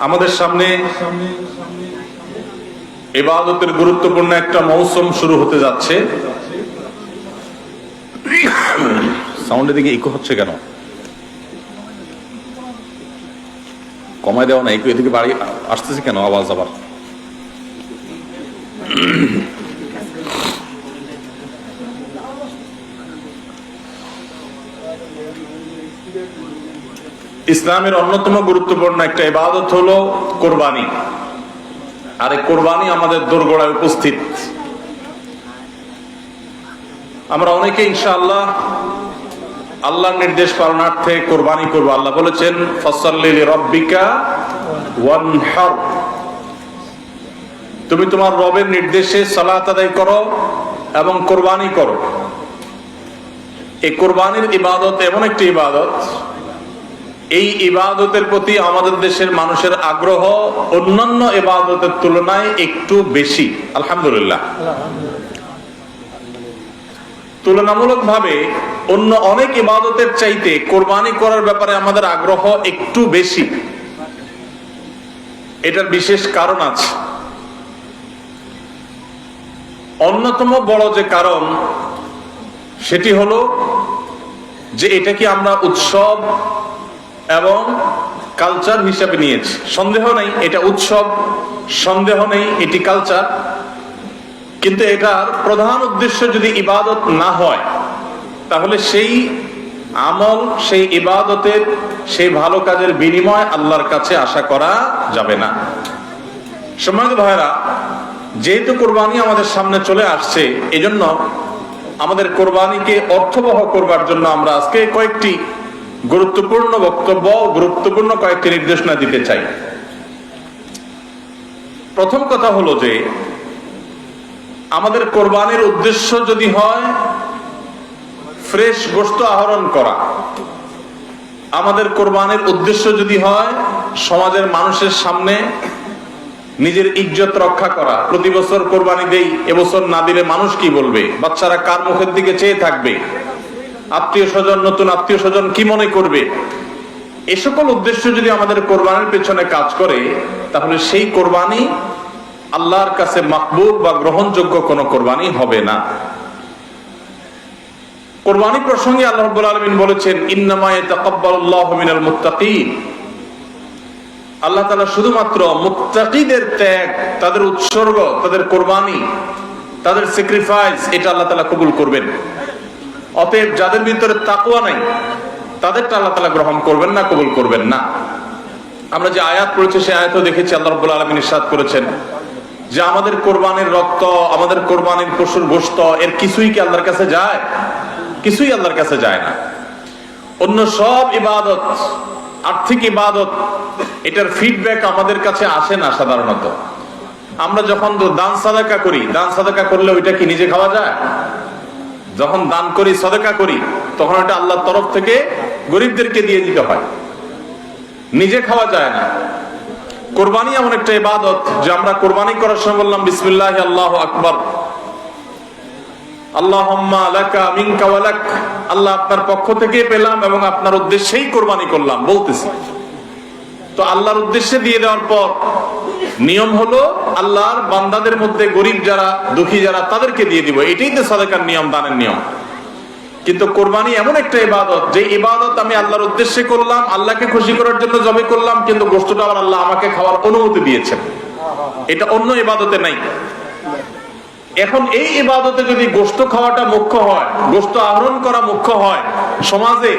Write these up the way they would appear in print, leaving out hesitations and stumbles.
আমাদের সামনে ইবাদতের গুরুত্বপূর্ণ একটা মৌসুম শুরু হতে যাচ্ছে। সাউন্ডের দিকে ইকো হচ্ছে কেন? কমায় দেওয়া না, ইকো এদিকে বাড়ি আসতেছে কেন আওয়াজ আবার? ইসলামের অন্যতম গুরুত্বপূর্ণ একটা ইবাদত হলো কোরবানি। আর এই কোরবানি আমাদের দোরগোড়ায় উপস্থিত। আমরা অনেকে ইনশাআল্লাহ আল্লাহর নির্দেশ পালনার্থে কোরবানি করব। আল্লাহ বলেছেন ফাসাল্লি লিরাব্বিকা ওয়ানহার, তুমি তোমার রবের নির্দেশে সালাত আদায় করো এবং কোরবানি করো। এই কোরবানির ইবাদত এমন একটি ইবাদত, এই ইবাদতের প্রতি আমাদের দেশের মানুষের আগ্রহ অন্যান্য ইবাদতের তুলনায় একটু বেশি। আলহামদুলিল্লাহ, তুলনামূলকভাবে অন্য অনেক ইবাদতের চাইতে কোরবানি করার ব্যাপারে আমাদের আগ্রহ একটু বেশি। এটার বিশেষ কারণ আছে। অন্যতম বড় যে কারণ সেটি হলো যে এটাকে আমরা উৎসব এবং কালচার হিসাবে নিয়েছি। সন্দেহ নেই এটা উৎসব, সন্দেহ নেই এটি কালচার, কিন্তু এটার প্রধান উদ্দেশ্য যদি ইবাদত না হয় তাহলে সেই আমল, সেই ইবাদতের, সেই ভালো কাজের বিনিময় আল্লাহর কাছে আশা করা যাবে না। সম্মানিত ভাইরা, যেহেতু কোরবানি আমাদের সামনে চলে আসছে, এজন্য আমাদের কোরবানিকে অর্থবহ করবার জন্য আমরা আজকে কয়েকটি গুরুত্বপূর্ণ বক্তব্য, গুরুত্বপূর্ণ কয়েকটি নির্দেশনা দিতে চাই। প্রথম কথা হলো যে আমাদের কোরবানির উদ্দেশ্য যদি হয় ফ্রেশ গোশত আহরণ করা, আমাদের কোরবানির উদ্দেশ্য যদি হয় সমাজের মানুষের সামনে নিজের ইজ্জত রক্ষা করা, প্রতি বছর কোরবানি দেই, এবছর না দিলে মানুষ কি বলবে, বাচ্চারা কার মুখের দিকে চেয়ে থাকবে, আত্মীয় স্বজন, নতুন আত্মীয় স্বজন কি মনে করবে, এ সকল উদ্দেশ্য যদি আমাদের কোরবানির পেছনে কাজ করে তাহলে সেই কোরবানি আল্লাহর কাছে মাকবুল বা গ্রহণযোগ্য কোনো কোরবানি হবে না। কোরবানি প্রসঙ্গে আল্লাহ রাব্বুল আলামিন বলেছেন ইন্নামা ইয়াতাকাব্বালুল্লাহু মিনাল মুত্তাকিন। আল্লাহ তাআলা শুধুমাত্র মুত্তাকিদের ত্যাগ, তাদের উৎসর্গ, তাদের কোরবানি, তাদের স্যাক্রিফাইস, এটা আল্লাহ তাআলা কবুল করবেন। অতএব যাদের ভিতরে তাকওয়া নাই তাদেরটা আল্লাহ তাআলা গ্রহণ করবেন না, কবুল করবেন না। আমরা যে আয়াত পড়েছি সেই আয়াতও দেখেছি আল্লাহ রাব্বুল আলামিন ইরশাদ করেছেন যে আমাদের কোরবানির রক্ত, আমাদের কোরবানির পশুর গোশত, এর কিছুই কি আল্লাহর কাছে যায়? কিছুই আল্লাহর কাছে যায় না। অন্য সব ইবাদত, আর্থিক ইবাদত, এটার ফিডব্যাক আমাদের কাছে আসে না সাধারণত। আমরা যখন দান সাদাকা করি, দান সাদাকা করলে ওইটা কি নিজে খাওয়া যায়? যখন দান করি, সাদাকা করি, তখন এটা আল্লাহর তরফ থেকে গরিবদেরকে দিয়ে দিতে হয়, নিজে খাওয়া যায় না। কোরবানি এমন একটা ইবাদত যে আমরা কোরবানি করার সময় বললাম বিসমিল্লাহি আল্লাহু আকবার, আল্লাহুম্মা লাকা মিনকা ওয়া লাক, আল্লাহ আপনার পক্ষ থেকে পেলাম এবং আপনার উদ্দেশ্যেই কোরবানি করলাম বলতেছি। তো আল্লাহর উদ্দেশ্যে দিয়ে দেওয়ার পর নিয়ম হলো আল্লাহর বান্দাদের মধ্যে গরিব যারা, দুঃখী যারা, তাদেরকে দিয়ে দিব। এটাই তো সাদাকার নিয়ম, দানের নিয়ম। কিন্তু কোরবানি এমন একটা ইবাদত যে ইবাদত আমি আল্লাহর উদ্দেশ্যে করলাম, আল্লাহকে খুশি করার জন্য জবে করলাম, কিন্তু গোশতটা আবার আল্লাহ আমাকে খাওয়ার অনুমতি দিয়েছেন। এটা অন্য ইবাদতে নাই। এখন এই ইবাদতে যদি গোশত খাওয়াটা মুখ্য হয়, গোশত আহরণ করা মুখ্য হয়, সমাজে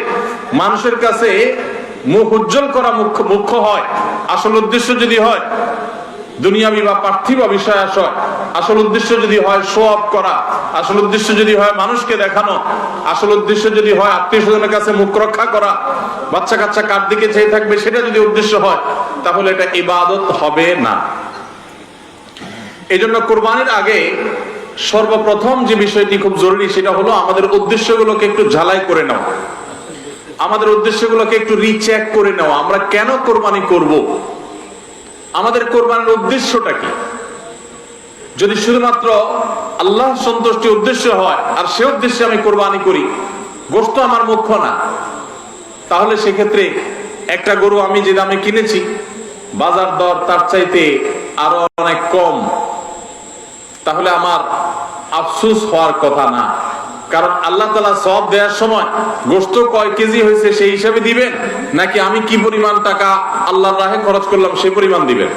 মানুষের কাছে মুখ উজ্জ্বল করা মুখ্য হয়, আসল উদ্দেশ্য যদি হয় দুনিয়াবি বা পার্থিব বিষয় আশয়, আসল উদ্দেশ্য যদি হয় শো অফ করা, আসল উদ্দেশ্য যদি হয় মানুষকে দেখানো, আসল উদ্দেশ্য যদি হয় আত্মীয় স্বজনের কাছে মুখ রক্ষা করা, বাচ্চা কাচ্চা কার দিকে চেয়ে থাকবে, সেটা যদি উদ্দেশ্য হয় তাহলে এটা ইবাদত হবে না। এই জন্য কোরবানির আগে সর্বপ্রথম যে বিষয়টি খুব জরুরি সেটা হলো আমাদের উদ্দেশ্যগুলোকে একটু ঝালাই করে নেওয়া, আমাদের উদ্দেশ্যগুলোকে একটু রিচেক করে নেওয়া। আমরা কেন কোরবানি করব, আমাদের কোরবানির উদ্দেশ্যটা কি? যদি শুধুমাত্র আল্লাহ সন্তুষ্টি উদ্দেশ্য হয় আর সে উদ্দেশ্যে আমি কোরবানি করি, গোশত আমার মুখ্য না, তাহলে সেক্ষেত্রে একটা গরু আমি যে দামে কিনেছি বাজার দর তার চাইতে আরো অনেক কম, তাহলে আমার আফসোস হওয়ার কথা না। কারণ আল্লাহ তাআলা সওয়াব দেওয়ার সময় গোশত কয় কেজি হয়েছে সেই হিসাবে দিবেন, নাকি আমি কি পরিমাণ টাকা আল্লাহর রাহে খরচ করলাম সেই পরিমাণ দিবেন?